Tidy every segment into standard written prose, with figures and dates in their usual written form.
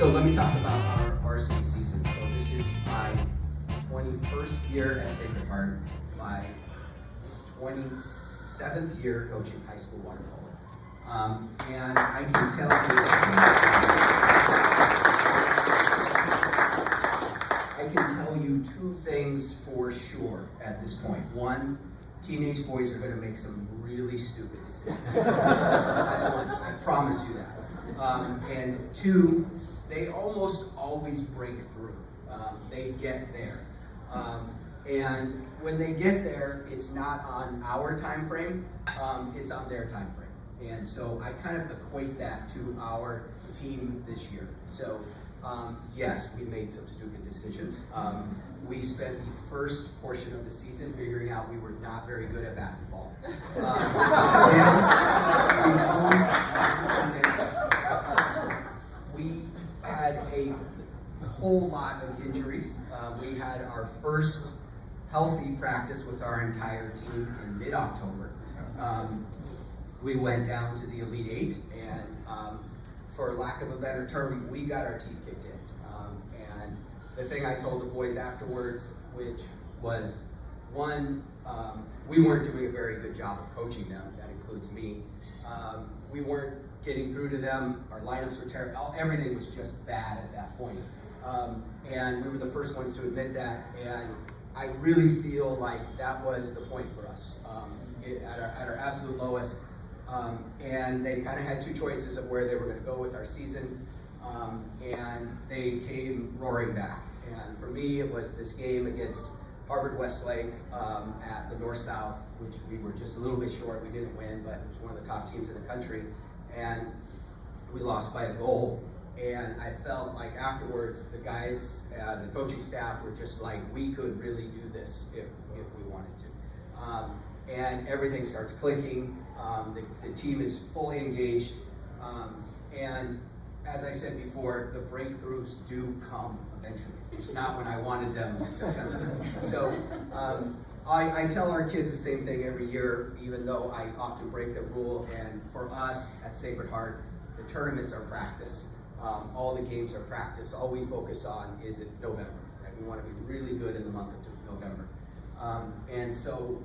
So let me talk about our varsity season. So this is my 21st year at Sacred Heart, my 27th year coaching high school water polo. And I can tell you two things for sure at this point. One, teenage boys are going to make some really stupid decisions. That's one, I promise you that. And two, they almost always break through. They get there. And when they get there, it's not on our time frame, it's on their time frame. And so I kind of equate that to our team this year. So yes, we made some stupid decisions. We spent the first portion of the season figuring out we were not very good at basketball. We had a whole lot of injuries. We had our first healthy practice with our entire team in mid-October. We went down to the Elite Eight, and for lack of a better term, we got our teeth kicked in. And the thing I told the boys afterwards, which was, one, we weren't doing a very good job of coaching them. That includes me. We weren't getting through to them. Our lineups were terrible. Everything was just bad at that point. And we were the first ones to admit that. And I really feel like that was the point for us at our absolute lowest. And they kind of had two choices of where they were going to go with our season. And they came roaring back. And for me, it was this game against Harvard Westlake at the North-South, which we were just a little bit short. We didn't win, but it was one of the top teams in the country. And we lost by a goal. And I felt like afterwards, the guys, the coaching staff were just like, we could really do this if we wanted to. And everything starts clicking. The team is fully engaged. And as I said before, the breakthroughs do come eventually. It's not when I wanted them in September. So I tell our kids the same thing every year, even though I often break the rule. And for us at Sacred Heart, the tournaments are practice. All the games are practice. All we focus on is in November. Right? We want to be really good in the month of November. And so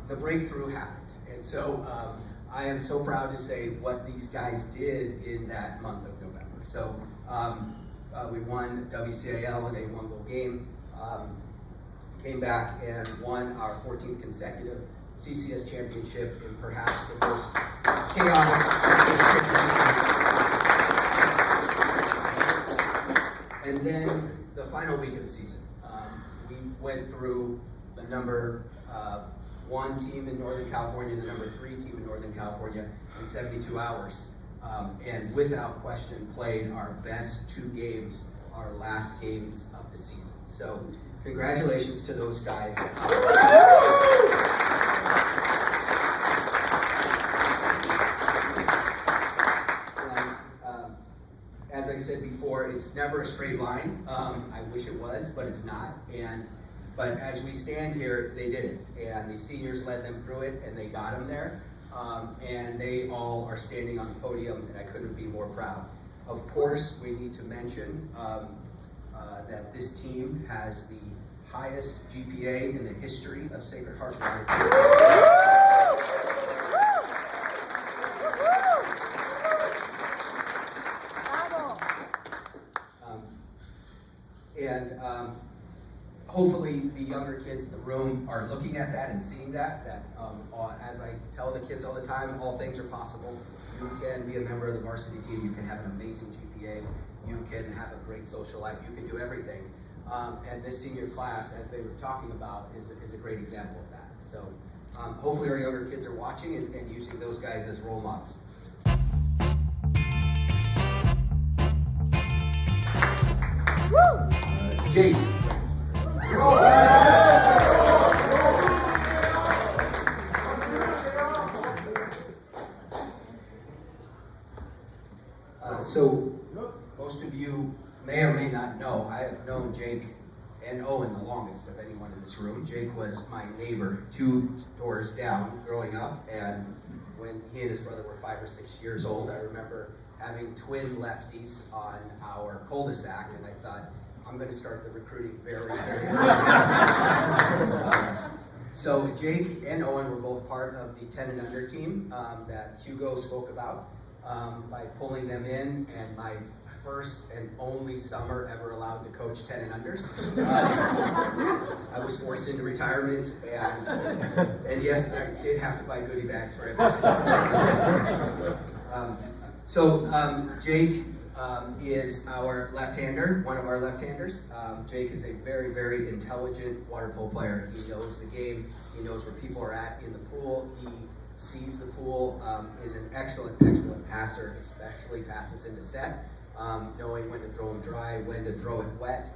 the breakthrough happened. And so I am so proud to say what these guys did in that month of November. So we won WCIL in a one-goal game, came back and won our 14th consecutive CCS championship in perhaps the most chaotic. And then the final week of the season, we went through the number 1 team in Northern California and the number 3 team in Northern California in 72 hours. And without question played our best 2 games, our last games of the season. So congratulations to those guys. As I said before, it's never a straight line. I wish it was, but it's not. But as we stand here, they did it. And the seniors led them through it, and they got them there. And they all are standing on the podium, and I couldn't be more proud. Of course, we need to mention that this team has the highest GPA in the history of Sacred Heart. Hopefully the younger kids in the room are looking at that and seeing that as I tell the kids all the time, all things are possible. You can be a member of the varsity team, you can have an amazing GPA, you can have a great social life, you can do everything. And this senior class, as they were talking about, is a great example of that. So hopefully our younger kids are watching and using those guys as role models. Jake. So most of you may or may not know, I have known Jake and Owen the longest of anyone in this room. Jake was my neighbor 2 doors down growing up, and when he and his brother were 5 or 6 years old, I remember having twin lefties on our cul-de-sac, and I thought, I'm going to start the recruiting very, very early. So Jake and Owen were both part of the 10 and under team that Hugo spoke about by pulling them in, and my first and only summer ever allowed to coach 10 and unders. I was forced into retirement, and yes, I did have to buy goodie bags for every Jake is our left-hander, one of our left-handers. Jake is a very, very intelligent water polo player. He knows the game. He knows where people are at in the pool. He sees the pool, is an excellent, excellent passer, especially passes into set, knowing when to throw them dry, when to throw it wet,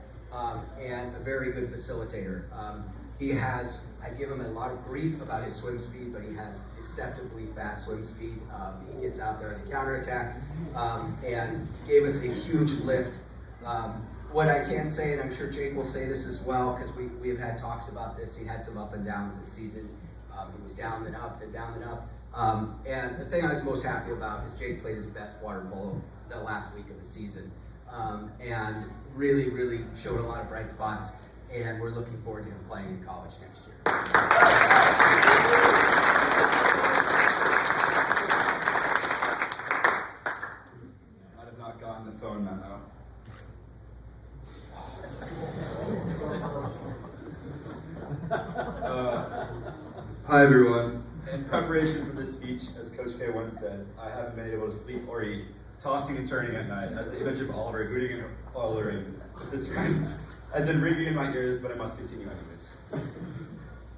and a very good facilitator. I give him a lot of grief about his swim speed, but he has deceptively fast swim speed. He gets out there on the counterattack, and gave us a huge lift. What I can say, and I'm sure Jake will say this as well, because we have had talks about this, he had some up and downs this season. He was down and up, then down and up. And the thing I was most happy about is Jake played his best water polo the last week of the season, and really, really showed a lot of bright spots. And we're looking forward to him playing in college next year. Might have not gotten the phone memo. Hi everyone. In preparation for this speech, as Coach K once said, I haven't been able to sleep or eat, tossing and turning at night as the image of Oliver hooting and hollering with his friends has been ringing in my ears, but I must continue anyways.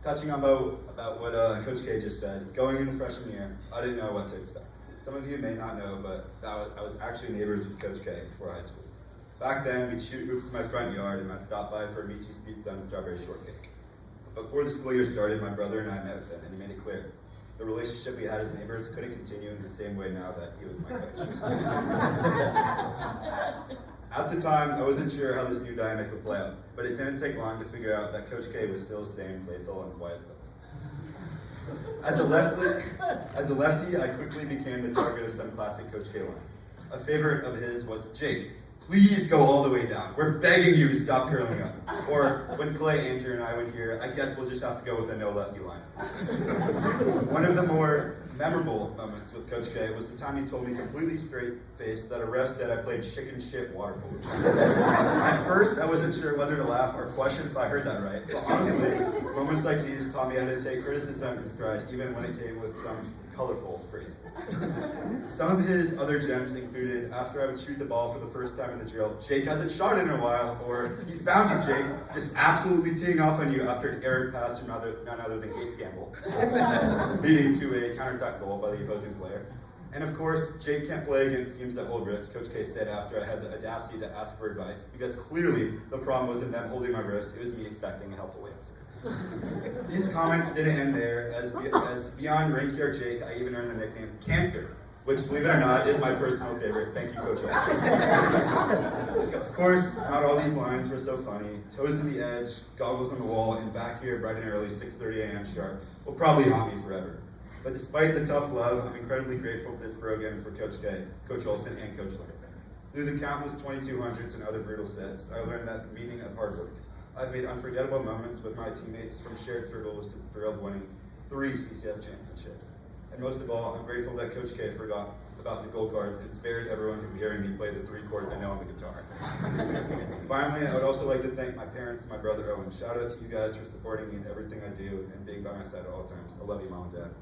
Touching on about what Coach K just said, going into freshman year, I didn't know what to expect. Some of you may not know, but I was actually neighbors with Coach K before high school. Back then, we'd shoot hoops in my front yard, and I'd stop by for Michi's Pizza and strawberry shortcake. Before the school year started, my brother and I met with him, and he made it clear the relationship we had as neighbors couldn't continue in the same way now that he was my coach. At the time, I wasn't sure how this new dynamic would play out, but it didn't take long to figure out that Coach K was still the same playful and quiet self. As a lefty, I quickly became the target of some classic Coach K lines. A favorite of his was, "Jake, please go all the way down. We're begging you to stop curling up." Or when Clay, Andrew, and I would hear, "I guess we'll just have to go with a no lefty line." One of the more memorable moments with Coach K was the time he told me completely straight-faced that a ref said I played chicken shit water polo. At first, I wasn't sure whether to laugh or question if I heard that right. But honestly, moments like these taught me how to take criticism in stride, even when it came with some colorful phrasing. Some of his other gems included, after I would shoot the ball for the first time in the drill, "Jake hasn't shot in a while," or "He found you, Jake," just absolutely teeing off on you after an errant pass from none other than Gates Gamble, leading to a counterattack goal by the opposing player. And of course, Jake can't play against teams that hold wrists, Coach K said after I had the audacity to ask for advice, because clearly the problem wasn't them holding my wrist, it was me expecting a helpful answer. These comments didn't end there, as beyond Reinke or Jake, I even earned the nickname Cancer, which, believe it or not, is my personal favorite. Thank you, Coach. Of course, not all these lines were so funny. Toes to the edge, goggles on the wall, and back here bright and early, 6:30 a.m. sharp, will probably haunt me forever. But despite the tough love, I'm incredibly grateful for this program, for Coach K, Coach Olson, and Coach Lance. Through the countless 2200s and other brutal sets, I learned that the meaning of hard work. I've made unforgettable moments with my teammates, from shared struggles to the thrill of winning 3 CCS championships. And most of all, I'm grateful that Coach K forgot about the gold cards and spared everyone from hearing me play the 3 chords I know on the guitar. Finally, I would also like to thank my parents and my brother Owen. Shout out to you guys for supporting me in everything I do and being by my side at all times. I love you, Mom and Dad.